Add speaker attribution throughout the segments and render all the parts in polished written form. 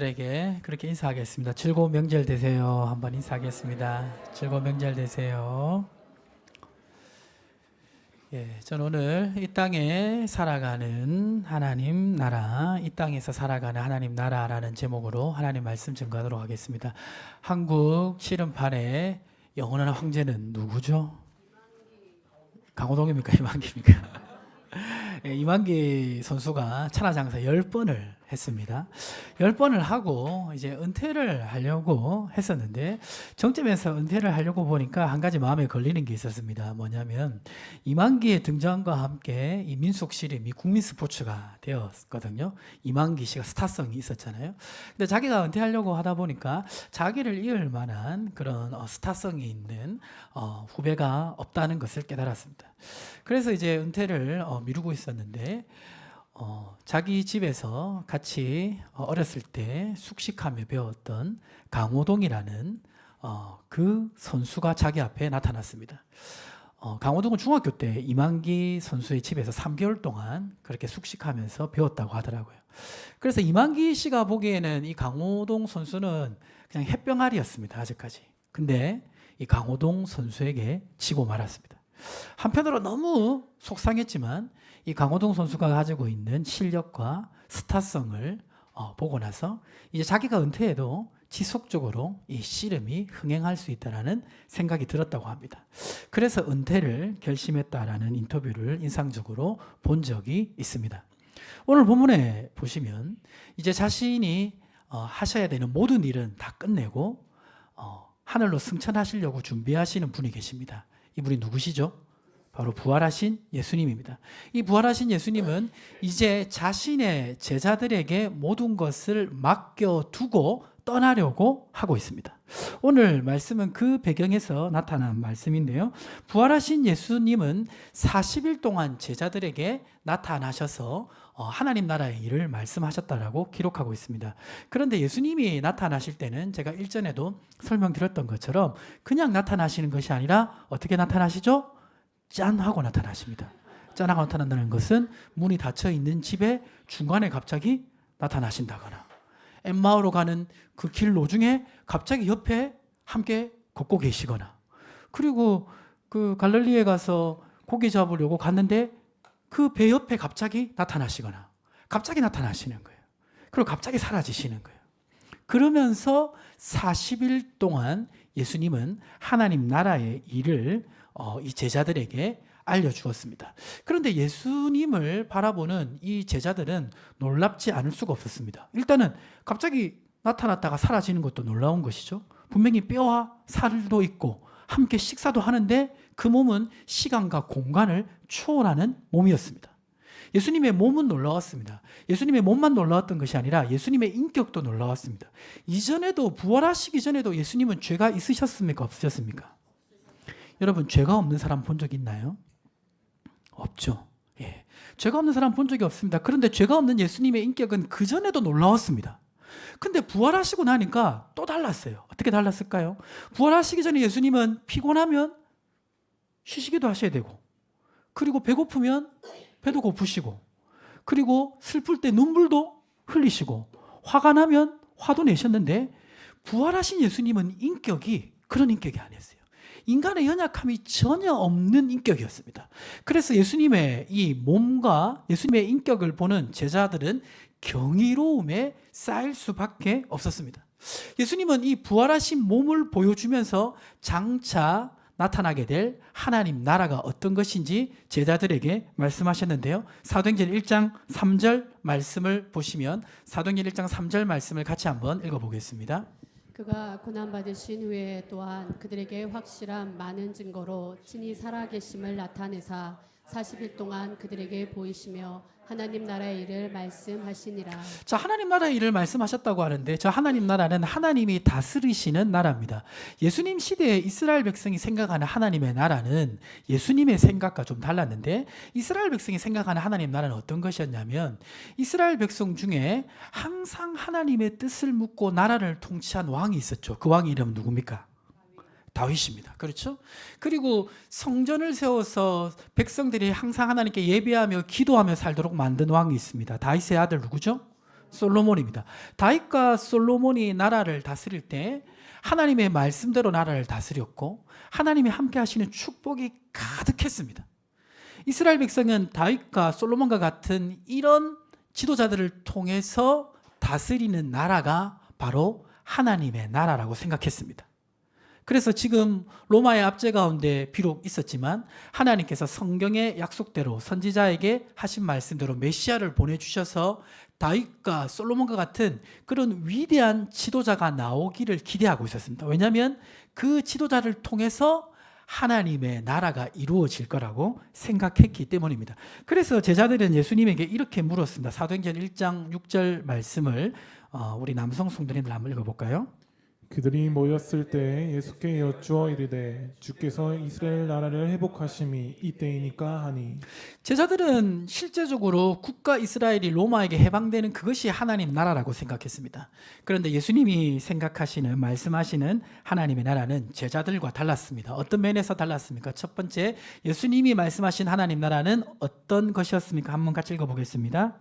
Speaker 1: 에게 그렇게 인사하겠습니다. 즐거운 명절 되세요. 한번 인사하겠습니다. 즐거운 명절 되세요. 저는 오늘 이 땅에 살아가는 하나님 나라, 이 땅에서 살아가는 하나님 나라라는 제목으로 하나님 말씀 증거하도록 하겠습니다. 한국 씨름판의 영원한 황제는 누구죠? 강호동입니까? 이만기입니까? 이만기 선수가 천하장사 10번을 했습니다. 10번을 하고 이제 은퇴를 하려고 했었는데 정점에서 은퇴를 하려고 보니까 한 가지 마음에 걸리는 게 있었습니다. 뭐냐면 이만기의 등장과 함께 이 민속 씨름이 국민 스포츠가 되었거든요. 이만기 씨가 스타성이 있었잖아요. 근데 자기가 은퇴하려고 하다 보니까 자기를 이을 만한 그런 스타성이 있는 후배가 없다는 것을 깨달았습니다. 그래서 이제 은퇴를 미루고 있었는데 자기 집에서 같이 어렸을 때 숙식하며 배웠던 강호동이라는 그 선수가 자기 앞에 나타났습니다. 강호동은 중학교 때 이만기 선수의 집에서 3개월 동안 그렇게 숙식하면서 배웠다고 하더라고요. 그래서 이만기 씨가 보기에는 이 강호동 선수는 그냥 햇병아리였습니다. 아직까지. 근데 이 강호동 선수에게 지고 말았습니다. 한편으로 너무 속상했지만 이 강호동 선수가 가지고 있는 실력과 스타성을 보고 나서 이제 자기가 은퇴해도 지속적으로 이 씨름이 흥행할 수 있다는 생각이 들었다고 합니다. 그래서 은퇴를 결심했다라는 인터뷰를 인상적으로 본 적이 있습니다. 오늘 본문에 보시면 이제 자신이 하셔야 되는 모든 일은 다 끝내고 하늘로 승천하시려고 준비하시는 분이 계십니다. 이분이 누구시죠? 바로 부활하신 예수님입니다. 이 부활하신 예수님은 이제 자신의 제자들에게 모든 것을 맡겨두고 떠나려고 하고 있습니다. 오늘 말씀은 그 배경에서 나타난 말씀인데요. 부활하신 예수님은 40일 동안 제자들에게 나타나셔서 하나님 나라의 일을 말씀하셨다라고 기록하고 있습니다. 그런데 예수님이 나타나실 때는 제가 일전에도 설명드렸던 것처럼 그냥 나타나시는 것이 아니라 어떻게 나타나시죠? 짠 하고 나타나십니다. 짠 하고 나타난다는 것은 문이 닫혀 있는 집에 중간에 갑자기 나타나신다거나 엠마오로 가는 그 길 노중에 갑자기 옆에 함께 걷고 계시거나 그리고 그 갈릴리에 가서 고기 잡으려고 갔는데 그 배 옆에 갑자기 나타나시거나 갑자기 나타나시는 거예요. 그리고 갑자기 사라지시는 거예요. 그러면서 40일 동안 예수님은 하나님 나라의 일을 이 제자들에게 알려주었습니다. 그런데 예수님을 바라보는 이 제자들은 놀랍지 않을 수가 없었습니다. 일단은 갑자기 나타났다가 사라지는 것도 놀라운 것이죠. 분명히 뼈와 살도 있고 함께 식사도 하는데 그 몸은 시간과 공간을 초월하는 몸이었습니다. 예수님의 몸은 놀라웠습니다. 예수님의 몸만 놀라웠던 것이 아니라 예수님의 인격도 놀라웠습니다. 이전에도 부활하시기 전에도 예수님은 죄가 있으셨습니까? 없으셨습니까? 여러분 죄가 없는 사람 본 적 있나요? 없죠. 예. 죄가 없는 사람 본 적이 없습니다. 그런데 죄가 없는 예수님의 인격은 그전에도 놀라웠습니다. 근데 부활하시고 나니까 또 달랐어요. 어떻게 달랐을까요? 부활하시기 전에 예수님은 피곤하면 쉬시기도 하셔야 되고 그리고 배고프면 배도 고프시고 그리고 슬플 때 눈물도 흘리시고 화가 나면 화도 내셨는데 부활하신 예수님은 인격이 그런 인격이 아니었어요. 인간의 연약함이 전혀 없는 인격이었습니다. 그래서 예수님의 이 몸과 예수님의 인격을 보는 제자들은 경이로움에 쌓일 수밖에 없었습니다. 예수님은 이 부활하신 몸을 보여주면서 장차 나타나게 될 하나님 나라가 어떤 것인지 제자들에게 말씀하셨는데요. 사도행전 1장 3절 말씀을 보시면 사도행전 1장 3절 말씀을 같이 한번 읽어보겠습니다.
Speaker 2: 그가 고난받으신 후에 또한 그들에게 확실한 많은 증거로 친히 살아계심을 나타내사 40일 동안 그들에게 보이시며 하나님 나라의 일을 말씀하시니라.
Speaker 1: 자, 하나님 나라의 일을 말씀하셨다고 하는데 저 하나님 나라는 하나님이 다스리시는 나라입니다. 예수님 시대에 이스라엘 백성이 생각하는 하나님의 나라는 예수님의 생각과 좀 달랐는데 이스라엘 백성이 생각하는 하나님 나라는 어떤 것이었냐면 이스라엘 백성 중에 항상 하나님의 뜻을 묻고 나라를 통치한 왕이 있었죠. 그 왕의 이름은 누굽니까? 다윗입니다. 그렇죠? 그리고 성전을 세워서 백성들이 항상 하나님께 예배하며 기도하며 살도록 만든 왕이 있습니다. 다윗의 아들 누구죠? 솔로몬입니다. 다윗과 솔로몬이 나라를 다스릴 때 하나님의 말씀대로 나라를 다스렸고 하나님이 함께 하시는 축복이 가득했습니다. 이스라엘 백성은 다윗과 솔로몬과 같은 이런 지도자들을 통해서 다스리는 나라가 바로 하나님의 나라라고 생각했습니다. 그래서 지금 로마의 압제 가운데 비록 있었지만 하나님께서 성경의 약속대로 선지자에게 하신 말씀대로 메시아를 보내주셔서 다윗과 솔로몬과 같은 그런 위대한 지도자가 나오기를 기대하고 있었습니다. 왜냐하면 그 지도자를 통해서 하나님의 나라가 이루어질 거라고 생각했기 때문입니다. 그래서 제자들은 예수님에게 이렇게 물었습니다. 사도행전 1장 6절 말씀을 우리 남성 성도님들 한번 읽어볼까요?
Speaker 3: 그들이 모였을 때 예수께 여쭈어 이르되 주께서 이스라엘 나라를 회복하심이 이때이니까 하니.
Speaker 1: 제자들은 실제적으로 국가 이스라엘이 로마에게 해방되는 그것이 하나님 나라라고 생각했습니다. 그런데 예수님이 생각하시는 말씀하시는 하나님의 나라는 제자들과 달랐습니다. 어떤 면에서 달랐습니까? 첫 번째, 예수님이 말씀하신 하나님 나라는 어떤 것이었습니까? 한번 같이 읽어보겠습니다.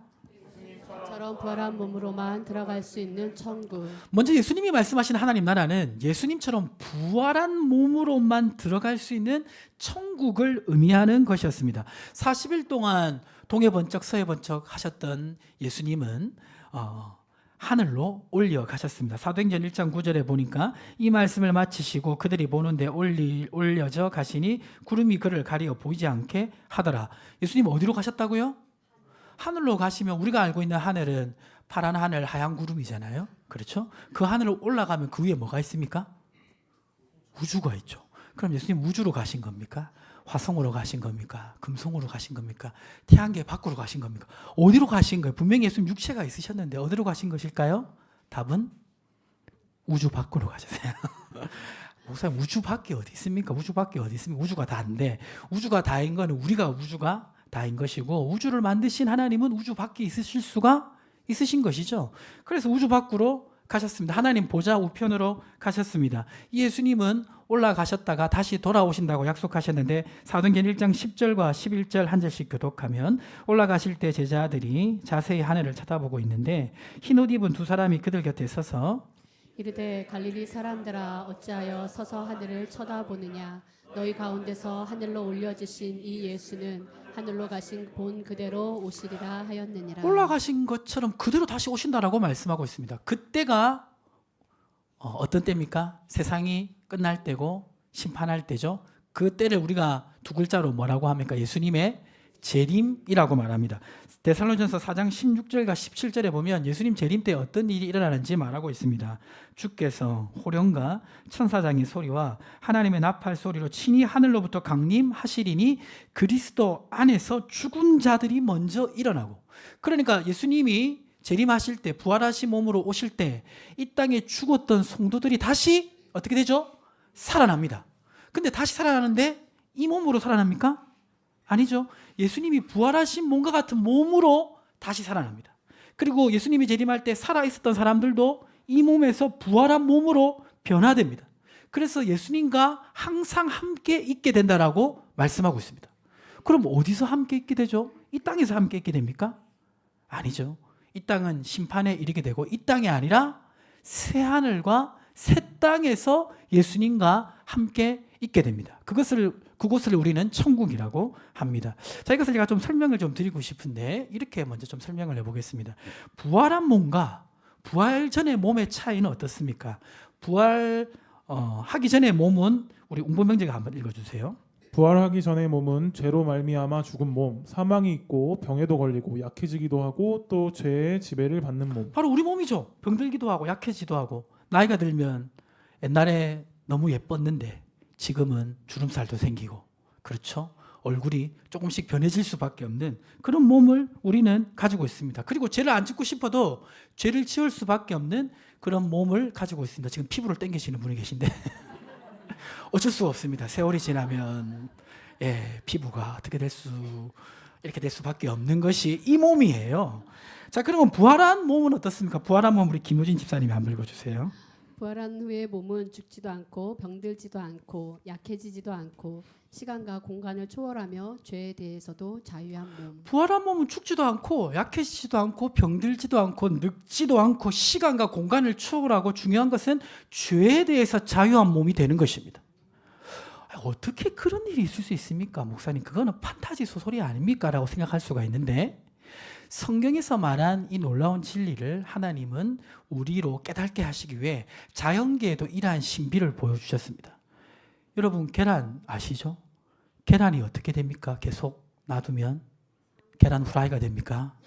Speaker 2: 저런 부활한 몸으로만 들어갈 수 있는 천국.
Speaker 1: 먼저 예수님이 말씀하신 하나님 나라는 예수님처럼 부활한 몸으로만 들어갈 수 있는 천국을 의미하는 것이었습니다. 40일 동안 동해 번쩍 서해 번쩍 하셨던 예수님은 하늘로 올려가셨습니다. 사도행전 1장 9절에 보니까 이 말씀을 마치시고 그들이 보는데 올려져 가시니 구름이 그를 가리어 보이지 않게 하더라. 예수님 어디로 가셨다고요? 하늘로 가시면 우리가 알고 있는 하늘은 파란 하늘, 하얀 구름이잖아요. 그렇죠? 그 하늘로 올라가면 그 위에 뭐가 있습니까? 우주가 있죠. 그럼 예수님 우주로 가신 겁니까? 화성으로 가신 겁니까? 금성으로 가신 겁니까? 태양계 밖으로 가신 겁니까? 어디로 가신 거예요? 분명히 예수님 육체가 있으셨는데 어디로 가신 것일까요? 답은 우주 밖으로 가셨어요. 목사님, 우주 밖에 어디 있습니까? 우주 밖에 어디 있습니까? 우주가 다인데, 우주가 다인 거는 우리가 우주가 다인 것이고, 우주를 만드신 하나님은 우주 밖에 있으실 수가 있으신 것이죠. 그래서 우주 밖으로 가셨습니다. 하나님 보좌 우편으로 가셨습니다. 예수님은 올라가셨다가 다시 돌아오신다고 약속하셨는데 사도행전 1장 10절과 11절 한 절씩 교독하면 올라가실 때 제자들이 자세히 하늘을 쳐다보고 있는데 흰옷 입은 두 사람이 그들 곁에 서서
Speaker 2: 이르되 갈릴리 사람들아 어찌하여 서서 하늘을 쳐다보느냐 너희 가운데서 하늘로 올려지신 이 예수는 하늘로 가신 본 그대로 오시리라 하였느니라.
Speaker 1: 올라가신 것처럼 그대로 다시 오신다라고 말씀하고 있습니다. 그때가 어떤 때입니까? 세상이 끝날 때고 심판할 때죠. 그 때를 우리가 두 글자로 뭐라고 합니까? 예수님의 재림이라고 말합니다. 데살로니가전서 4장 16절과 17절에 보면 예수님 재림 때 어떤 일이 일어나는지 말하고 있습니다. 주께서 호령과 천사장의 소리와 하나님의 나팔 소리로 친히 하늘로부터 강림하시리니 그리스도 안에서 죽은 자들이 먼저 일어나고, 그러니까 예수님이 재림하실 때 부활하신 몸으로 오실 때 이 땅에 죽었던 성도들이 다시 어떻게 되죠? 살아납니다. 근데 다시 살아나는데 이 몸으로 살아납니까? 아니죠. 예수님이 부활하신 몸과 같은 몸으로 다시 살아납니다. 그리고 예수님이 재림할 때 살아있었던 사람들도 이 몸에서 부활한 몸으로 변화됩니다. 그래서 예수님과 항상 함께 있게 된다라고 말씀하고 있습니다. 그럼 어디서 함께 있게 되죠? 이 땅에서 함께 있게 됩니까? 아니죠. 이 땅은 심판에 이르게 되고 이 땅이 아니라 새 하늘과 새 땅에서 예수님과 함께 있게 됩니다. 그곳을 우리는 천국이라고 합니다. 자, 이것을 제가 좀 설명을 좀 드리고 싶은데 이렇게 먼저 좀 설명을 해보겠습니다. 부활한 몸과 부활 전의 몸의 차이는 어떻습니까? 부활하기 전의 몸은 우리 웅보명제가 한번 읽어주세요.
Speaker 3: 부활하기 전의 몸은 죄로 말미암아 죽은 몸, 사망이 있고 병에도 걸리고 약해지기도 하고 또 죄의 지배를 받는 몸.
Speaker 1: 바로 우리 몸이죠. 병들기도 하고 약해지기도 하고 나이가 들면 옛날에 너무 예뻤는데 지금은 주름살도 생기고, 그렇죠? 얼굴이 조금씩 변해질 수밖에 없는 그런 몸을 우리는 가지고 있습니다. 그리고 죄를 안 짓고 싶어도 죄를 지을 수밖에 없는 그런 몸을 가지고 있습니다. 지금 피부를 당기시는 분이 계신데 어쩔 수가 없습니다. 세월이 지나면 피부가 이렇게 될 수밖에 없는 것이 이 몸이에요. 자, 그러면 부활한 몸은 어떻습니까? 부활한 몸 우리 김효진 집사님이 한번 읽어주세요.
Speaker 2: 부활한 후에 몸은 죽지도 않고 병들지도 않고 약해지지도 않고 시간과 공간을 초월하며 죄에 대해서도 자유한 몸.
Speaker 1: 부활한 몸은 죽지도 않고 약해지지도 않고 병들지도 않고 늙지도 않고 시간과 공간을 초월하고 중요한 것은 죄에 대해서 자유한 몸이 되는 것입니다. 어떻게 그런 일이 있을 수 있습니까? 목사님, 그거는 판타지 소설이 아닙니까? 라고 생각할 수가 있는데 성경에서 말한 이 놀라운 진리를 하나님은 우리로 깨닫게 하시기 위해 자연계에도 이러한 신비를 보여주셨습니다. 여러분, 계란 아시죠? 계란이 어떻게 됩니까? 계속 놔두면 계란 후라이가 됩니까?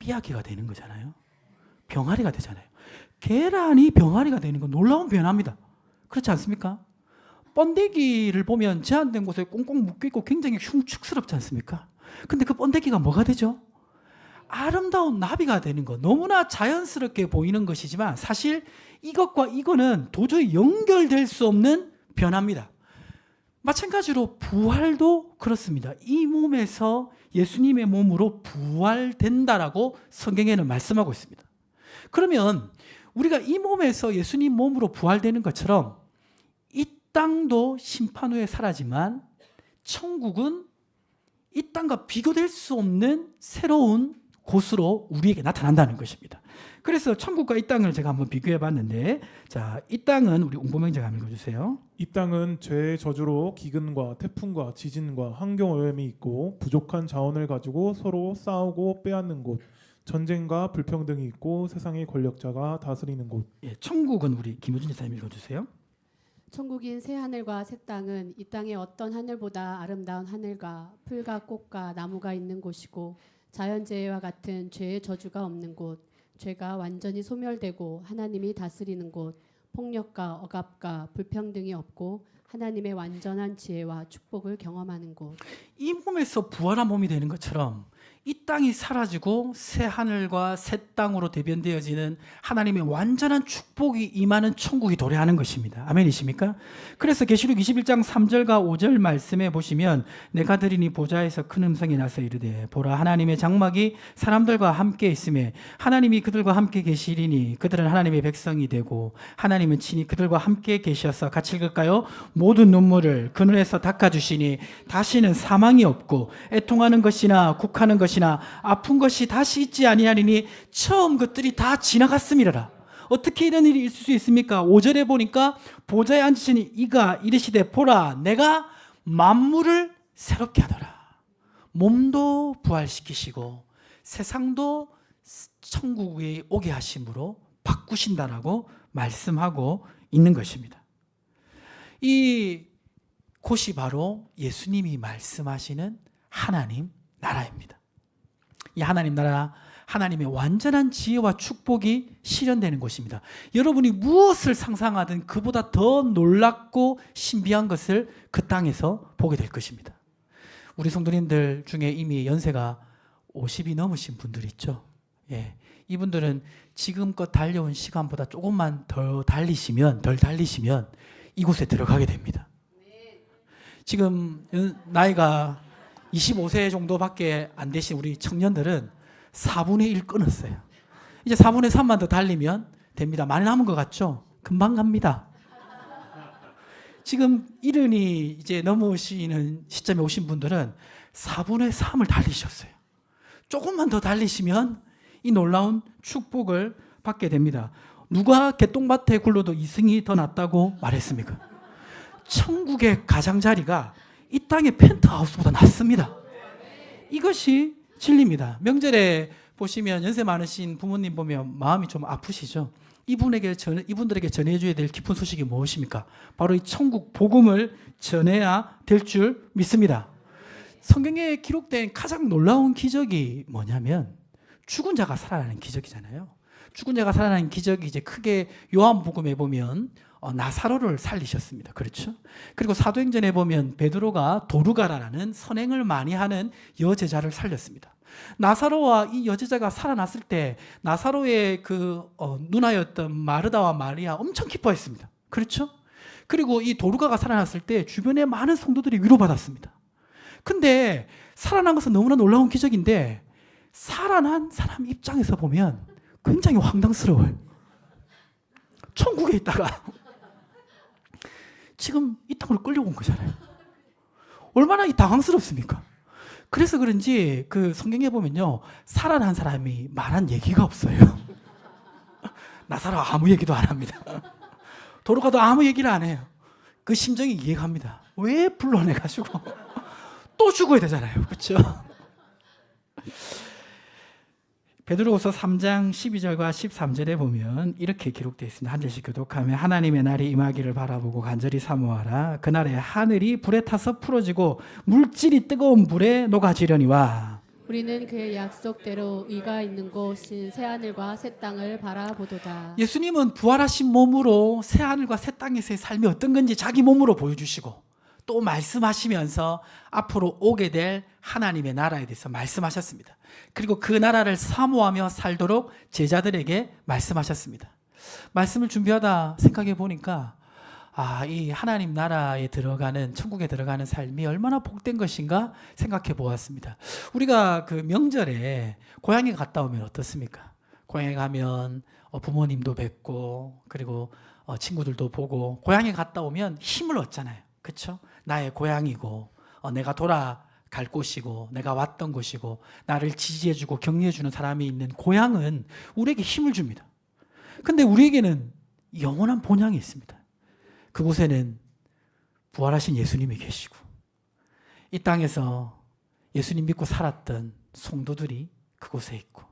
Speaker 1: 삐약이가 되는 거잖아요. 병아리가 되잖아요. 계란이 병아리가 되는 건 놀라운 변화입니다. 그렇지 않습니까? 번데기를 보면 제한된 곳에 꽁꽁 묶여있고 굉장히 흉측스럽지 않습니까? 근데 그 번데기가 뭐가 되죠? 아름다운 나비가 되는 거. 너무나 자연스럽게 보이는 것이지만 사실 이것과 이거는 도저히 연결될 수 없는 변화입니다. 마찬가지로 부활도 그렇습니다. 이 몸에서 예수님의 몸으로 부활된다라고 성경에는 말씀하고 있습니다. 그러면 우리가 이 몸에서 예수님 몸으로 부활되는 것처럼 이 땅도 심판 후에 사라지만 천국은 이 땅과 비교될 수 없는 새로운 곳으로 우리에게 나타난다는 것입니다. 그래서 천국과 이 땅을 제가 한번 비교해 봤는데, 자, 이 땅은 우리 웅보명제가 한번 읽어주세요.
Speaker 3: 이 땅은 죄의 저주로 기근과 태풍과 지진과 환경오염이 있고 부족한 자원을 가지고 서로 싸우고 빼앗는 곳, 전쟁과 불평등이 있고 세상의 권력자가 다스리는 곳.
Speaker 1: 예, 천국은 우리 김우진 지사님 읽어주세요.
Speaker 2: 천국인 새 하늘과 새 땅은 이 땅의 어떤 하늘보다 아름다운 하늘과 풀과 꽃과 나무가 있는 곳이고 자연재해와 같은 죄의 저주가 없는 곳, 죄가 완전히 소멸되고 하나님이 다스리는 곳, 폭력과 억압과 불평등이 없고 하나님의 완전한 지혜와 축복을 경험하는 곳.
Speaker 1: 이 몸에서 부활한 몸이 되는 것처럼 이 땅이 사라지고 새 하늘과 새 땅으로 대변되어지는 하나님의 완전한 축복이 임하는 천국이 도래하는 것입니다. 아멘이십니까? 그래서 계시록 21장 3절과 5절 말씀에 보시면 내가 들으니 보좌에서 큰 음성이 나서 이르되 보라 하나님의 장막이 사람들과 함께 있으며 하나님이 그들과 함께 계시리니 그들은 하나님의 백성이 되고 하나님은 친히 그들과 함께 계셔서 같이 읽을까요? 모든 눈물을 그 눈에서 닦아주시니 다시는 사망이 없고 애통하는 것이나 국하는 것이나 아픈 것이 다시 있지 아니하리니 처음 것들이 다 지나갔음이라. 어떻게 이런 일이 있을 수 있습니까? 5절에 보니까 보좌에 앉으시니 이가 이르시되 보라 내가 만물을 새롭게 하노라. 몸도 부활시키시고 세상도 천국에 오게 하심으로 바꾸신다라고 말씀하고 있는 것입니다. 이 곳이 바로 예수님이 말씀하시는 하나님 나라입니다. 이 하나님 나라, 하나님의 완전한 지혜와 축복이 실현되는 곳입니다. 여러분이 무엇을 상상하든 그보다 더 놀랍고 신비한 것을 그 땅에서 보게 될 것입니다. 우리 성도님들 중에 이미 연세가 50이 넘으신 분들이 있죠. 예, 이분들은 지금껏 달려온 시간보다 조금만 덜 달리시면 이곳에 들어가게 됩니다. 지금 나이가 25세 정도밖에 안 되신 우리 청년들은 4분의 1 끊었어요. 이제 4분의 3만 더 달리면 됩니다. 많이 남은 것 같죠? 금방 갑니다. 지금 70이 이제 넘으시는 시점에 오신 분들은 4분의 3을 달리셨어요. 조금만 더 달리시면 이 놀라운 축복을 받게 됩니다. 누가 개똥밭에 굴러도 이승이 더 낫다고 말했습니까? 천국의 가장자리가 이 땅의 펜트하우스보다 낫습니다. 이것이 진리입니다. 명절에 보시면 연세 많으신 부모님 보면 마음이 좀 아프시죠? 이분들에게 전해줘야 될 기쁜 소식이 무엇입니까? 바로 이 천국 복음을 전해야 될 줄 믿습니다. 성경에 기록된 가장 놀라운 기적이 뭐냐면 죽은 자가 살아나는 기적이잖아요. 죽은 자가 살아나는 기적이 이제 크게 요한복음에 보면 나사로를 살리셨습니다. 그렇죠? 그리고 사도행전에 보면 베드로가 도르가라는 선행을 많이 하는 여제자를 살렸습니다. 나사로와 이 여제자가 살아났을 때 나사로의 그 누나였던 마르다와 마리아 엄청 기뻐했습니다. 그렇죠? 그리고 이 도르가가 살아났을 때 주변에 많은 성도들이 위로받았습니다. 근데 살아난 것은 너무나 놀라운 기적인데 살아난 사람 입장에서 보면 굉장히 황당스러워요. 천국에 있다가 지금 이 땅으로 끌려온 거잖아요. 얼마나 당황스럽습니까? 그래서 그런지 그 성경에 보면요, 살아난 사람이 말한 얘기가 없어요. 나사로 아무 얘기도 안 합니다. 도로 가도 아무 얘기를 안 해요. 그 심정이 이해갑니다. 왜 불러내가지고 또 죽어야 되잖아요. 그렇죠? 베드로후서 3장 12절과 13절에 보면 이렇게 기록되어 있습니다. 한 절씩 교독하면 하나님의 날이 임하기를 바라보고 간절히 사모하라. 그날에 하늘이 불에 타서 풀어지고 물질이 뜨거운 불에 녹아지려니와
Speaker 2: 우리는 그의 약속대로 의가 있는 곳인 새하늘과 새 땅을 바라보도다.
Speaker 1: 예수님은 부활하신 몸으로 새하늘과 새 땅에서의 삶이 어떤 건지 자기 몸으로 보여주시고 또 말씀하시면서 앞으로 오게 될 하나님의 나라에 대해서 말씀하셨습니다. 그리고 그 나라를 사모하며 살도록 제자들에게 말씀하셨습니다. 말씀을 준비하다 생각해 보니까 이 하나님 나라에 들어가는, 천국에 들어가는 삶이 얼마나 복된 것인가 생각해 보았습니다. 우리가 그 명절에 고향에 갔다 오면 어떻습니까? 고향에 가면 부모님도 뵙고 그리고 친구들도 보고 고향에 갔다 오면 힘을 얻잖아요. 그렇죠? 나의 고향이고 내가 돌아갈 곳이고 내가 왔던 곳이고 나를 지지해주고 격려해주는 사람이 있는 고향은 우리에게 힘을 줍니다. 근데 우리에게는 영원한 본향이 있습니다. 그곳에는 부활하신 예수님이 계시고 이 땅에서 예수님 믿고 살았던 성도들이 그곳에 있고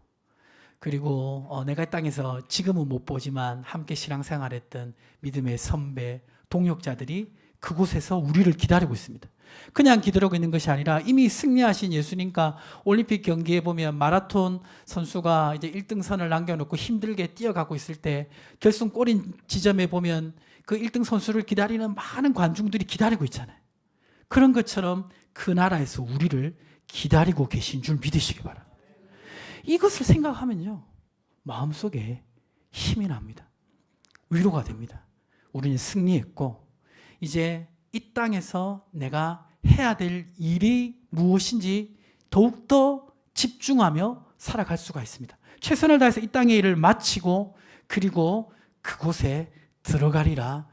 Speaker 1: 그리고 내가 이 땅에서 지금은 못 보지만 함께 신앙생활했던 믿음의 선배, 동역자들이 그곳에서 우리를 기다리고 있습니다. 그냥 기다리고 있는 것이 아니라 이미 승리하신 예수님과 올림픽 경기에 보면 마라톤 선수가 이제 1등선을 남겨놓고 힘들게 뛰어가고 있을 때 결승 골인 지점에 보면 그 1등 선수를 기다리는 많은 관중들이 기다리고 있잖아요. 그런 것처럼 그 나라에서 우리를 기다리고 계신 줄 믿으시기 바랍니다. 이것을 생각하면요, 마음속에 힘이 납니다. 위로가 됩니다. 우리는 승리했고 이제 이 땅에서 내가 해야 될 일이 무엇인지 더욱더 집중하며 살아갈 수가 있습니다. 최선을 다해서 이 땅의 일을 마치고 그리고 그곳에 들어가리라,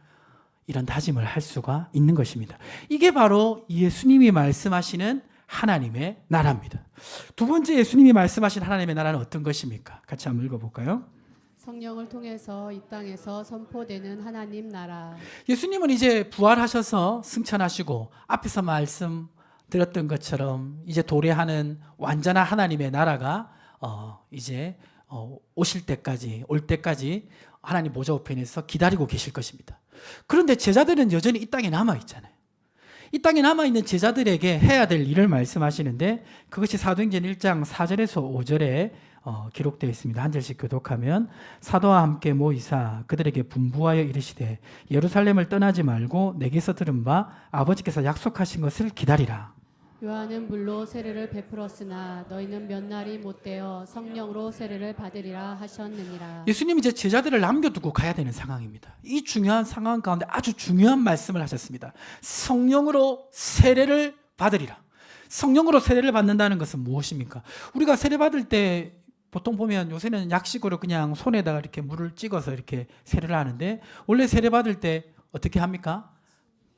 Speaker 1: 이런 다짐을 할 수가 있는 것입니다. 이게 바로 예수님이 말씀하시는 하나님의 나라입니다. 두 번째 예수님이 말씀하신 하나님의 나라는 어떤 것입니까? 같이 한번 읽어볼까요?
Speaker 2: 성령을 통해서 이 땅에서 선포되는 하나님 나라.
Speaker 1: 예수님은 이제 부활하셔서 승천하시고 앞에서 말씀드렸던 것처럼 이제 도래하는 완전한 하나님의 나라가 이제 오실 때까지, 올 때까지 하나님 보좌 우편에서 기다리고 계실 것입니다. 그런데 제자들은 여전히 이 땅에 남아 있잖아요. 이 땅에 남아있는 제자들에게 해야 될 일을 말씀하시는데 그것이 사도행전 1장 4절에서 5절에 기록되어 있습니다. 한 절씩 교독하면 사도와 함께 모이사 그들에게 분부하여 이르시되 예루살렘을 떠나지 말고 내게서 들은 바 아버지께서 약속하신 것을 기다리라.
Speaker 2: 요한은 물로 세례를 베풀었으나 너희는 몇 날이 못되어 성령으로 세례를 받으리라 하셨느니라.
Speaker 1: 예수님이 이제 제자들을 남겨두고 가야 되는 상황입니다. 이 중요한 상황 가운데 아주 중요한 말씀을 하셨습니다. 성령으로 세례를 받으리라. 성령으로 세례를 받는다는 것은 무엇입니까? 우리가 세례 받을 때 보통 보면 요새는 약식으로 그냥 손에다가 이렇게 물을 찍어서 이렇게 세례를 하는데 원래 세례 받을 때 어떻게 합니까?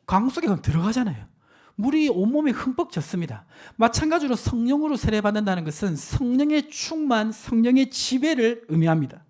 Speaker 1: 강 속에 들어가잖아요. 물이 온몸에 흠뻑 젖습니다. 마찬가지로 성령으로 세례받는다는 것은 성령의 충만, 성령의 지배를 의미합니다.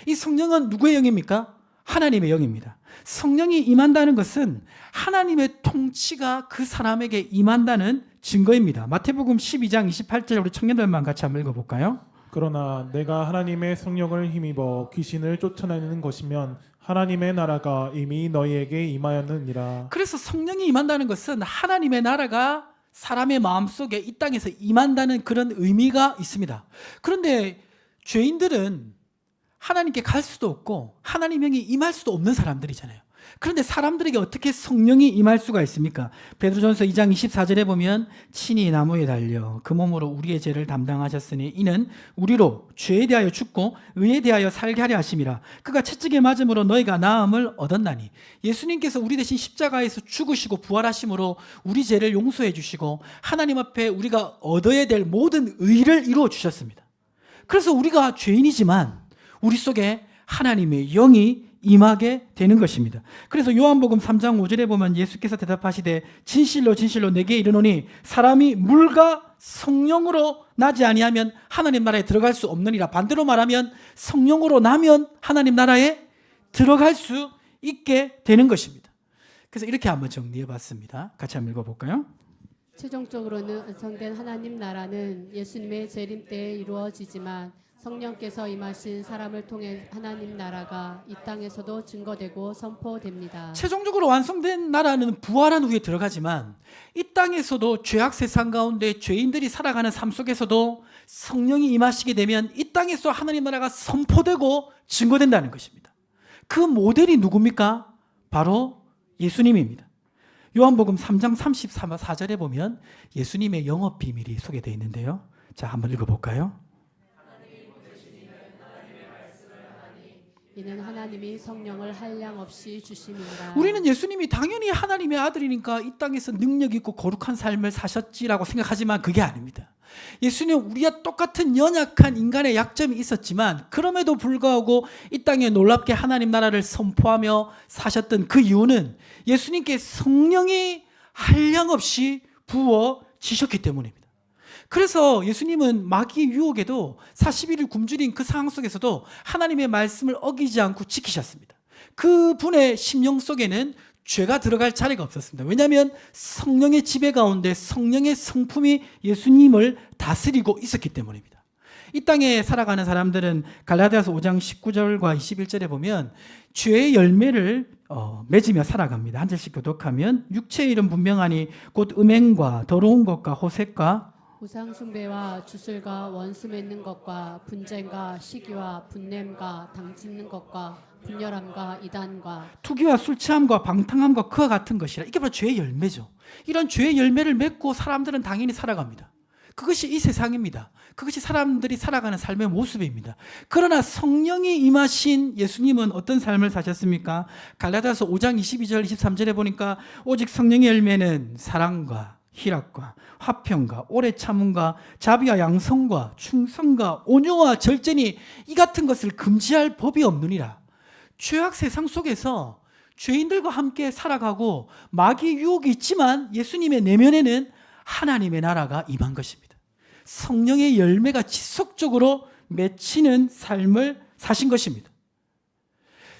Speaker 1: 이 성령은 누구의 영입니까? 하나님의 영입니다. 성령이 임한다는 것은 하나님의 통치가 그 사람에게 임한다는 증거입니다. 마태복음 12장 28절 우리 청년들만 같이 한번 읽어볼까요?
Speaker 3: 그러나 내가 하나님의 성령을 힘입어 귀신을 쫓아내는 것이면 하나님의 나라가 이미 너희에게 임하였느니라.
Speaker 1: 그래서 성령이 임한다는 것은 하나님의 나라가 사람의 마음속에 이 땅에서 임한다는 그런 의미가 있습니다. 그런데 죄인들은 하나님께 갈 수도 없고 하나님 영이 임할 수도 없는 사람들이잖아요. 그런데 사람들에게 어떻게 성령이 임할 수가 있습니까? 베드로전서 2장 24절에 보면 친히 나무에 달려 그 몸으로 우리의 죄를 담당하셨으니 이는 우리로 죄에 대하여 죽고 의에 대하여 살게 하려 하심이라. 그가 채찍에 맞음으로 너희가 나음을 얻었나니. 예수님께서 우리 대신 십자가에서 죽으시고 부활하심으로 우리 죄를 용서해 주시고 하나님 앞에 우리가 얻어야 될 모든 의를 이루어 주셨습니다. 그래서 우리가 죄인이지만 우리 속에 하나님의 영이 임하게 되는 것입니다. 그래서 요한복음 3장 5절에 보면 예수께서 대답하시되 진실로 진실로 내게 이르노니 사람이 물과 성령으로 나지 아니하면 하나님 나라에 들어갈 수 없느니라. 반대로 말하면 성령으로 나면 하나님 나라에 들어갈 수 있게 되는 것입니다. 그래서 이렇게 한번 정리해 봤습니다. 같이 한번 읽어볼까요?
Speaker 2: 최종적으로는 완성된 하나님 나라는 예수님의 재림 때에 이루어지지만 성령께서 임하신 사람을 통해 하나님 나라가 이 땅에서도 증거되고 선포됩니다.
Speaker 1: 최종적으로 완성된 나라는 부활한 후에 들어가지만 이 땅에서도 죄악 세상 가운데 죄인들이 살아가는 삶 속에서도 성령이 임하시게 되면 이 땅에서 하나님 나라가 선포되고 증거된다는 것입니다. 그 모델이 누굽니까? 바로 예수님입니다. 요한복음 3장 34절에 보면 예수님의 영업 비밀이 소개되어 있는데요. 자, 한번 읽어볼까요?
Speaker 2: 이는 하나님이 성령을 한량없이 주심이니라.
Speaker 1: 우리는 예수님이 당연히 하나님의 아들이니까 이 땅에서 능력 있고 거룩한 삶을 사셨지라고 생각하지만 그게 아닙니다. 예수님은 우리와 똑같은 연약한 인간의 약점이 있었지만 그럼에도 불구하고 이 땅에 놀랍게 하나님 나라를 선포하며 사셨던 그 이유는 예수님께 성령이 한량없이 부어지셨기 때문입니다. 그래서 예수님은 마귀의 유혹에도 41일 굶주린 그 상황 속에서도 하나님의 말씀을 어기지 않고 지키셨습니다. 그 분의 심령 속에는 죄가 들어갈 자리가 없었습니다. 왜냐하면 성령의 지배 가운데 성령의 성품이 예수님을 다스리고 있었기 때문입니다. 이 땅에 살아가는 사람들은 갈라디아서 5장 19절과 21절에 보면 죄의 열매를 맺으며 살아갑니다. 한 절씩 교독하면 육체의 일은 분명하니 곧 음행과 더러운 것과 호색과
Speaker 2: 우상 숭배와 주술과 원수 맺는 것과 분쟁과 시기와 분냄과 당짓는 것과 분열함과 이단과
Speaker 1: 투기와 술 취함과 방탕함과 그와 같은 것이라. 이게 바로 죄의 열매죠. 이런 죄의 열매를 맺고 사람들은 당연히 살아갑니다. 그것이 이 세상입니다. 그것이 사람들이 살아가는 삶의 모습입니다. 그러나 성령이 임하신 예수님은 어떤 삶을 사셨습니까? 갈라디아서 5장 22절 23절에 보니까 오직 성령의 열매는 사랑과 희락과 화평과 오래 참음과 자비와 양성과 충성과 온유와 절제니 이 같은 것을 금지할 법이 없느니라. 죄악 세상 속에서 죄인들과 함께 살아가고 마귀의 유혹이 있지만 예수님의 내면에는 하나님의 나라가 임한 것입니다. 성령의 열매가 지속적으로 맺히는 삶을 사신 것입니다.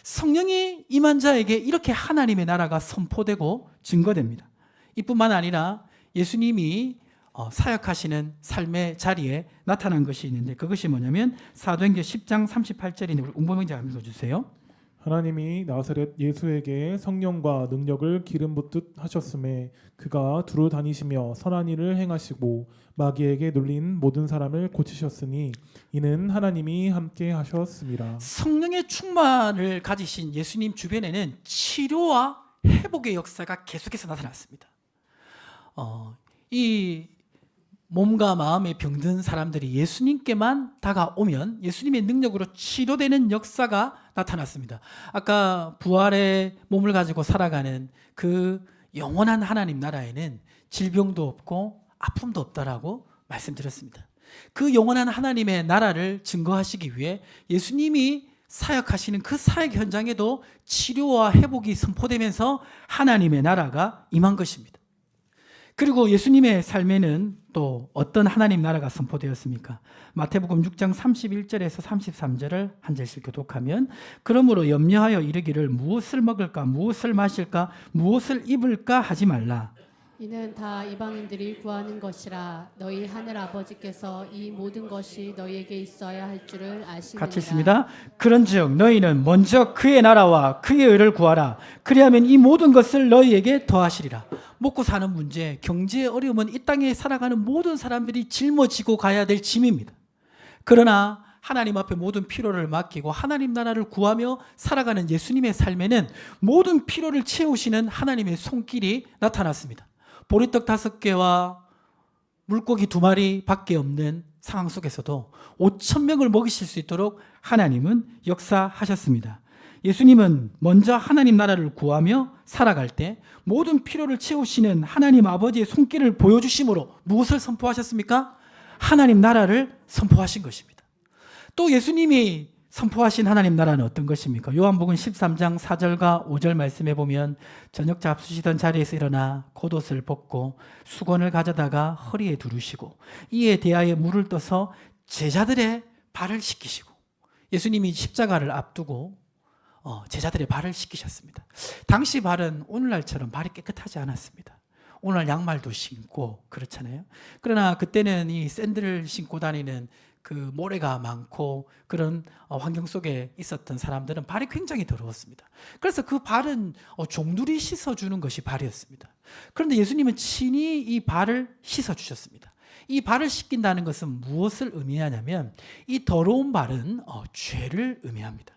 Speaker 1: 성령이 임한 자에게 이렇게 하나님의 나라가 선포되고 증거됩니다. 이뿐만 아니라 예수님이 사역하시는 삶의 자리에 나타난 것이 있는데 그것이 뭐냐면 사도행전 10장 38절인데 우리 웅범행자 읽어주세요.
Speaker 3: 하나님이 나사렛 예수에게 성령과 능력을 기름 붓듯 하셨음에 그가 두루 다니시며 선한 일을 행하시고 마귀에게 눌린 모든 사람을 고치셨으니 이는 하나님이 함께 하셨습니다.
Speaker 1: 성령의 충만을 가지신 예수님 주변에는 치료와 회복의 역사가 계속해서 나타났습니다. 이 몸과 마음의 병든 사람들이 예수님께만 다가오면 예수님의 능력으로 치료되는 역사가 나타났습니다. 아까 부활의 몸을 가지고 살아가는 그 영원한 하나님 나라에는 질병도 없고 아픔도 없다라고 말씀드렸습니다. 그 영원한 하나님의 나라를 증거하시기 위해 예수님이 사역하시는 그 사역 현장에도 치료와 회복이 선포되면서 하나님의 나라가 임한 것입니다. 그리고 예수님의 삶에는 또 어떤 하나님 나라가 선포되었습니까? 마태복음 6장 31절에서 33절을 한 절씩 교독하면 그러므로 염려하여 이르기를 무엇을 먹을까 무엇을 마실까 무엇을 입을까 하지 말라.
Speaker 2: 이는 다 이방인들이 구하는 것이라 너희 하늘 아버지께서 이 모든 것이 너희에게 있어야 할 줄을 아시느니라.
Speaker 1: 같이 있습니다. 그런즉 너희는 먼저 그의 나라와 그의 의를 구하라. 그리하면 이 모든 것을 너희에게 더하시리라. 먹고 사는 문제, 경제의 어려움은 이 땅에 살아가는 모든 사람들이 짊어지고 가야 될 짐입니다. 그러나 하나님 앞에 모든 필요를 맡기고 하나님 나라를 구하며 살아가는 예수님의 삶에는 모든 필요를 채우시는 하나님의 손길이 나타났습니다. 보리떡 5개와 물고기 2마리 밖에 없는 상황 속에서도 5,000명을 먹이실 수 있도록 하나님은 역사하셨습니다. 예수님은 먼저 하나님 나라를 구하며 살아갈 때 모든 필요를 채우시는 하나님 아버지의 손길을 보여주심으로 무엇을 선포하셨습니까? 하나님 나라를 선포하신 것입니다. 또 예수님이 선포하신 하나님 나라는 어떤 것입니까? 요한복음 13장 4절과 5절 말씀해 보면 저녁 잡수시던 자리에서 일어나 겉옷을 벗고 수건을 가져다가 허리에 두르시고 이에 대하여 물을 떠서 제자들의 발을 씻기시고, 예수님이 십자가를 앞두고 제자들의 발을 씻기셨습니다. 당시 발은 오늘날처럼 발이 깨끗하지 않았습니다. 오늘 양말도 신고 그렇잖아요. 그러나 그때는 이 샌들을 신고 다니는 그 모래가 많고 그런 환경 속에 있었던 사람들은 발이 굉장히 더러웠습니다. 그래서 그 발은 종들이 씻어주는 것이 발이었습니다. 그런데 예수님은 친히 이 발을 씻어주셨습니다. 이 발을 씻긴다는 것은 무엇을 의미하냐면 이 더러운 발은 죄를 의미합니다.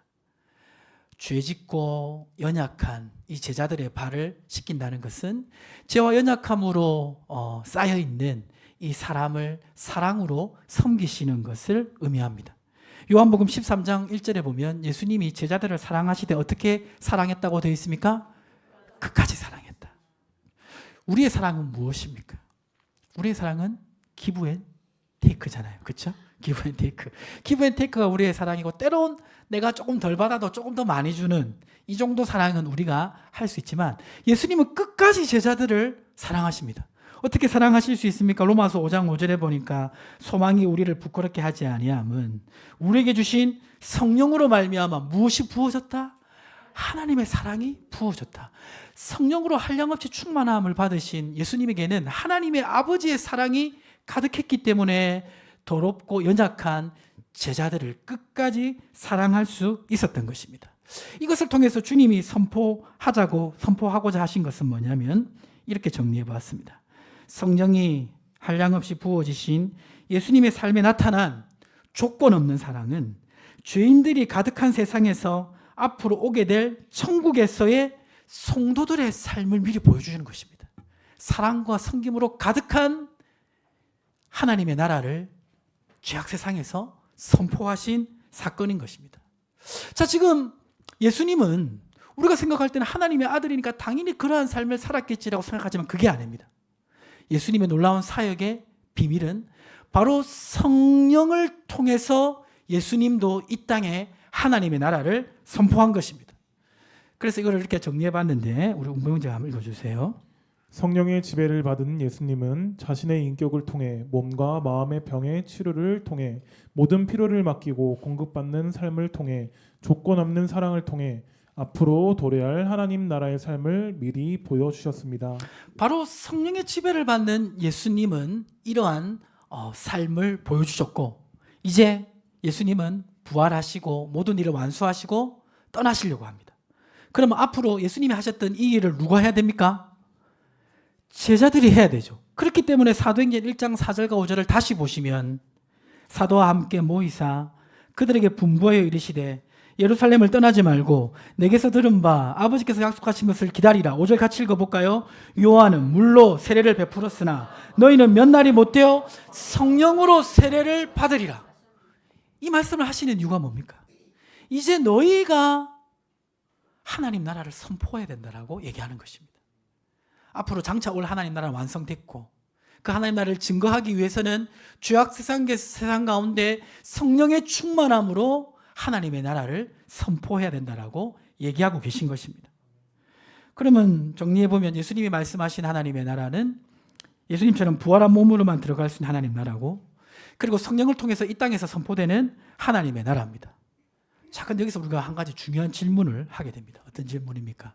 Speaker 1: 죄짓고 연약한 이 제자들의 발을 씻긴다는 것은 죄와 연약함으로 쌓여있는 이 사람을 사랑으로 섬기시는 것을 의미합니다. 요한복음 13장 1절에 보면 예수님이 제자들을 사랑하시되 어떻게 사랑했다고 되어 있습니까? 끝까지 사랑했다. 우리의 사랑은 무엇입니까? 우리의 사랑은 기브 앤 테이크잖아요. 그렇죠? 기브 앤 테이크. 기브 앤 테이크가 우리의 사랑이고, 때론 내가 조금 덜 받아도 조금 더 많이 주는 이 정도 사랑은 우리가 할 수 있지만 예수님은 끝까지 제자들을 사랑하십니다. 어떻게 사랑하실 수 있습니까? 로마서 5장 5절에 보니까 소망이 우리를 부끄럽게 하지 아니함은 우리에게 주신 성령으로 말미암아 무엇이 부어졌다? 하나님의 사랑이 부어졌다. 성령으로 한량없이 충만함을 받으신 예수님에게는 하나님의 아버지의 사랑이 가득했기 때문에 더럽고 연약한 제자들을 끝까지 사랑할 수 있었던 것입니다. 이것을 통해서 주님이 선포하고자 하신 것은 뭐냐면 이렇게 정리해 보았습니다. 성령이 한량없이 부어지신 예수님의 삶에 나타난 조건 없는 사랑은 죄인들이 가득한 세상에서 앞으로 오게 될 천국에서의 성도들의 삶을 미리 보여주는 것입니다. 사랑과 섬김으로 가득한 하나님의 나라를 죄악 세상에서 선포하신 사건인 것입니다. 자, 지금 예수님은 우리가 생각할 때는 하나님의 아들이니까 당연히 그러한 삶을 살았겠지라고 생각하지만 그게 아닙니다. 예수님의 놀라운 사역의 비밀은 바로 성령을 통해서 예수님도 이 땅에 하나님의 나라를 선포한 것입니다. 그래서 이걸 이렇게 정리해 봤는데 우리 운동영재 한번 읽어주세요.
Speaker 3: 성령의 지배를 받은 예수님은 자신의 인격을 통해 몸과 마음의 병의 치료를 통해 모든 필요를 맡기고 공급받는 삶을 통해 조건 없는 사랑을 통해 앞으로 도래할 하나님 나라의 삶을 미리 보여주셨습니다.
Speaker 1: 바로 성령의 지배를 받는 예수님은 이러한 삶을 보여주셨고, 이제 예수님은 부활하시고 모든 일을 완수하시고 떠나시려고 합니다. 그러면 앞으로 예수님이 하셨던 이 일을 누가 해야 됩니까? 제자들이 해야 되죠. 그렇기 때문에 사도행전 1장 4절과 5절을 다시 보시면 사도와 함께 모이사 그들에게 분부하여 이르시되 예루살렘을 떠나지 말고 내게서 들은 바 아버지께서 약속하신 것을 기다리라. 5절 같이 읽어볼까요? 요한은 물로 세례를 베풀었으나 너희는 몇 날이 못되어 성령으로 세례를 받으리라. 이 말씀을 하시는 이유가 뭡니까? 이제 너희가 하나님 나라를 선포해야 된다라고 얘기하는 것입니다. 앞으로 장차 올 하나님 나라는 완성됐고 그 하나님 나라를 증거하기 위해서는 죄악 세상 가운데 성령의 충만함으로 하나님의 나라를 선포해야 된다라고 얘기하고 계신 것입니다. 그러면 정리해보면 예수님이 말씀하신 하나님의 나라는 예수님처럼 부활한 몸으로만 들어갈 수 있는 하나님 나라고, 그리고 성령을 통해서 이 땅에서 선포되는 하나님의 나라입니다. 자, 근데 여기서 우리가 한 가지 중요한 질문을 하게 됩니다. 어떤 질문입니까?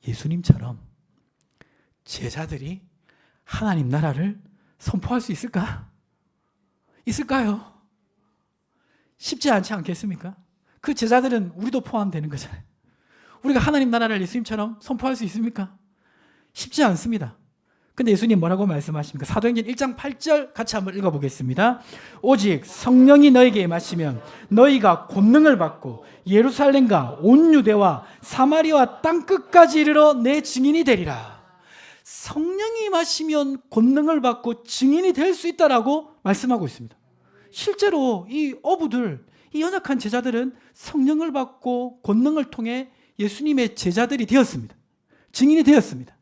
Speaker 1: 예수님처럼 제자들이 하나님 나라를 선포할 수 있을까? 있을까요? 쉽지 않지 않겠습니까? 그 제자들은 우리도 포함되는 거잖아요. 우리가 하나님 나라를 예수님처럼 선포할 수 있습니까? 쉽지 않습니다. 근데 예수님 뭐라고 말씀하십니까? 사도행전 1장 8절 같이 한번 읽어보겠습니다. 오직 성령이 너에게 임하시면 너희가 권능을 받고 예루살렘과 온 유대와 사마리아 땅끝까지 이르러 내 증인이 되리라. 성령이 임하시면 권능을 받고 증인이 될 수 있다라고 말씀하고 있습니다. 실제로 이 어부들, 이 연약한 제자들은 성령을 받고 권능을 통해 예수님의 제자들이 되었습니다. 증인이 되었습니다.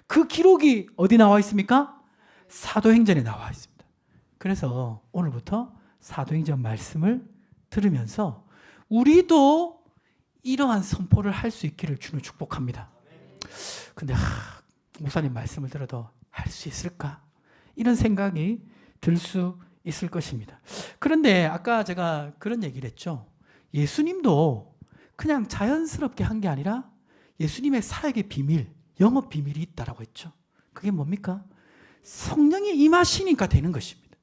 Speaker 1: 그 기록이 어디 나와 있습니까? 사도행전에 나와 있습니다. 그래서 오늘부터 사도행전 말씀을 들으면서 우리도 이러한 선포를 할 수 있기를 주는 축복합니다. 근데 목사님 말씀을 들어도 할 수 있을까? 이런 생각이 들 수 있을 것입니다. 그런데 아까 제가 그런 얘기를 했죠. 예수님도 그냥 자연스럽게 한 게 아니라 예수님의 사역의 비밀, 영업 비밀이 있다라고 했죠. 그게 뭡니까? 성령이 임하시니까 되는 것입니다.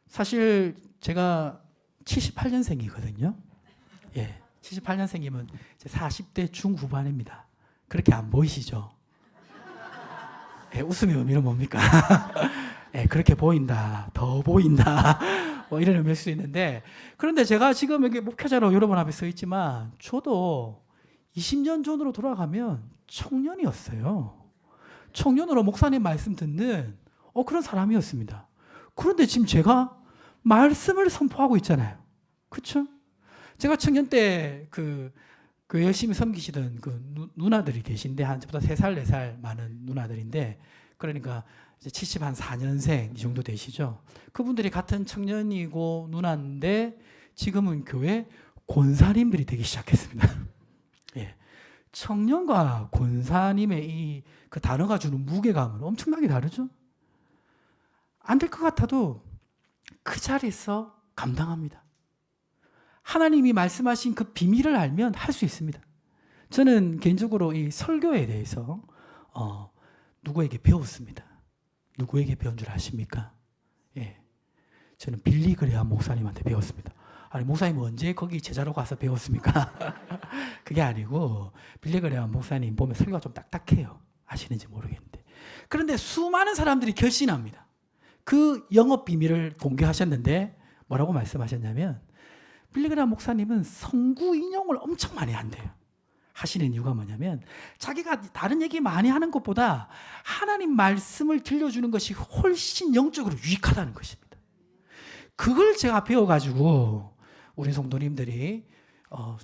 Speaker 1: 사실 제가 78년생이거든요. 예, 78년생이면 40대 중후반입니다. 그렇게 안 보이시죠? 예, 웃음의 의미는 뭡니까? 예, 그렇게 보인다, 더 보인다, 뭐 이런 의미일 수 있는데, 그런데 제가 지금 여기 목회자로 여러분 앞에 서 있지만 저도 20년 전으로 돌아가면 청년이었어요. 청년으로 목사님 말씀 듣는 그런 사람이었습니다. 그런데 지금 제가 말씀을 선포하고 있잖아요. 그렇죠? 제가 청년 때 그 열심히 섬기시던 그 누나들이 계신데 한 저보다 3살, 4살 많은 누나들인데, 그러니까 이제 74년생 이 정도 되시죠. 그분들이 같은 청년이고 누나인데 지금은 교회 권사님들이 되기 시작했습니다. 예. 청년과 권사님의 이 그 단어가 주는 무게감은 엄청나게 다르죠. 안 될 것 같아도 그 자리에서 감당합니다. 하나님이 말씀하신 그 비밀을 알면 할 수 있습니다. 저는 개인적으로 이 설교에 대해서 누구에게 배웠습니다. 누구에게 배운 줄 아십니까? 예, 저는 빌리 그레함 목사님한테 배웠습니다. 아니, 목사님 언제 거기 제자로 가서 배웠습니까? 그게 아니고 빌리 그레함 목사님 보면 설교가 좀 딱딱해요. 아시는지 모르겠는데. 그런데 수많은 사람들이 결신합니다. 그 영업 비밀을 공개하셨는데 뭐라고 말씀하셨냐면, 빌리 그레함 목사님은 성구 인용을 엄청 많이 한대요. 하시는 이유가 뭐냐면 자기가 다른 얘기 많이 하는 것보다 하나님 말씀을 들려주는 것이 훨씬 영적으로 유익하다는 것입니다. 그걸 제가 배워가지고 우리 성도님들이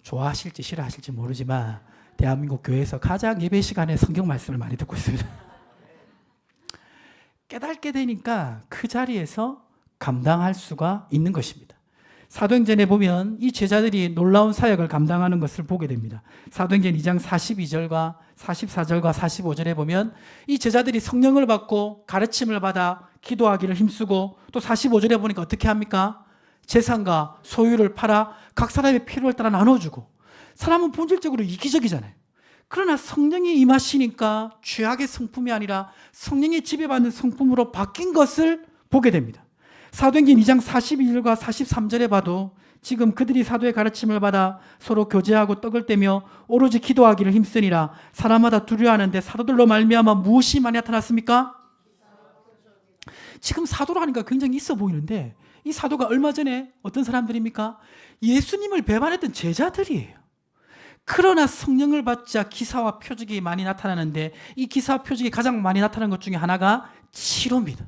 Speaker 1: 좋아하실지 싫어하실지 모르지만 대한민국 교회에서 가장 예배 시간에 성경 말씀을 많이 듣고 있습니다. 깨닫게 되니까 그 자리에서 감당할 수가 있는 것입니다. 사도행전에 보면 이 제자들이 놀라운 사역을 감당하는 것을 보게 됩니다. 사도행전 2장 42절과 44절과 45절에 보면 이 제자들이 성령을 받고 가르침을 받아 기도하기를 힘쓰고, 또 45절에 보니까 어떻게 합니까? 재산과 소유를 팔아 각 사람의 필요를 따라 나눠주고. 사람은 본질적으로 이기적이잖아요. 그러나 성령이 임하시니까 죄악의 성품이 아니라 성령의 지배받는 성품으로 바뀐 것을 보게 됩니다. 사도행전 2장 42절과 43절에 봐도 지금 그들이 사도의 가르침을 받아 서로 교제하고 떡을 떼며 오로지 기도하기를 힘쓰니라. 사람마다 두려워하는데 사도들로 말미암아 무엇이 많이 나타났습니까? 지금 사도로 하니까 굉장히 있어 보이는데 이 사도가 얼마 전에 어떤 사람들입니까? 예수님을 배반했던 제자들이에요. 그러나 성령을 받자 기사와 표적이 많이 나타나는데 이 기사와 표적이 가장 많이 나타나는 것 중에 하나가 치료입니다.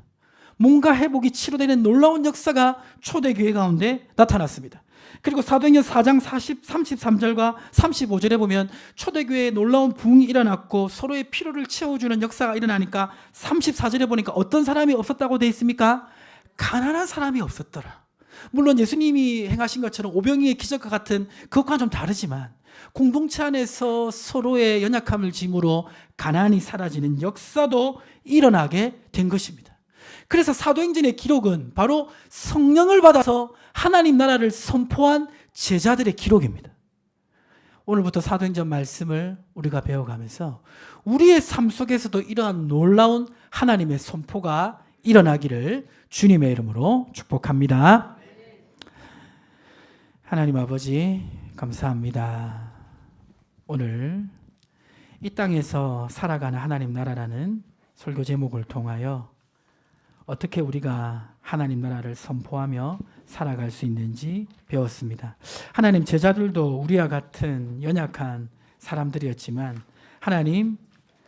Speaker 1: 뭔가 회복이 치료되는 놀라운 역사가 초대교회 가운데 나타났습니다. 그리고 사도행전 4장 33절과 35절에 보면 초대교회에 놀라운 부흥이 일어났고 서로의 필요를 채워주는 역사가 일어나니까 34절에 보니까 어떤 사람이 없었다고 되어 있습니까? 가난한 사람이 없었더라. 물론 예수님이 행하신 것처럼 오병이의 기적과 같은 그것과는 좀 다르지만 공동체 안에서 서로의 연약함을 짐으로 가난이 사라지는 역사도 일어나게 된 것입니다. 그래서 사도행전의 기록은 바로 성령을 받아서 하나님 나라를 선포한 제자들의 기록입니다. 오늘부터 사도행전 말씀을 우리가 배워가면서 우리의 삶 속에서도 이러한 놀라운 하나님의 선포가 일어나기를 주님의 이름으로 축복합니다. 하나님 아버지 감사합니다. 오늘 이 땅에서 살아가는 하나님 나라라는 설교 제목을 통하여 어떻게 우리가 하나님 나라를 선포하며 살아갈 수 있는지 배웠습니다. 하나님, 제자들도 우리와 같은 연약한 사람들이었지만 하나님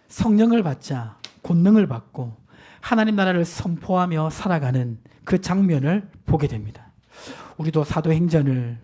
Speaker 1: 성령을 받자 권능을 받고 하나님 나라를 선포하며 살아가는 그 장면을 보게 됩니다. 우리도 사도행전을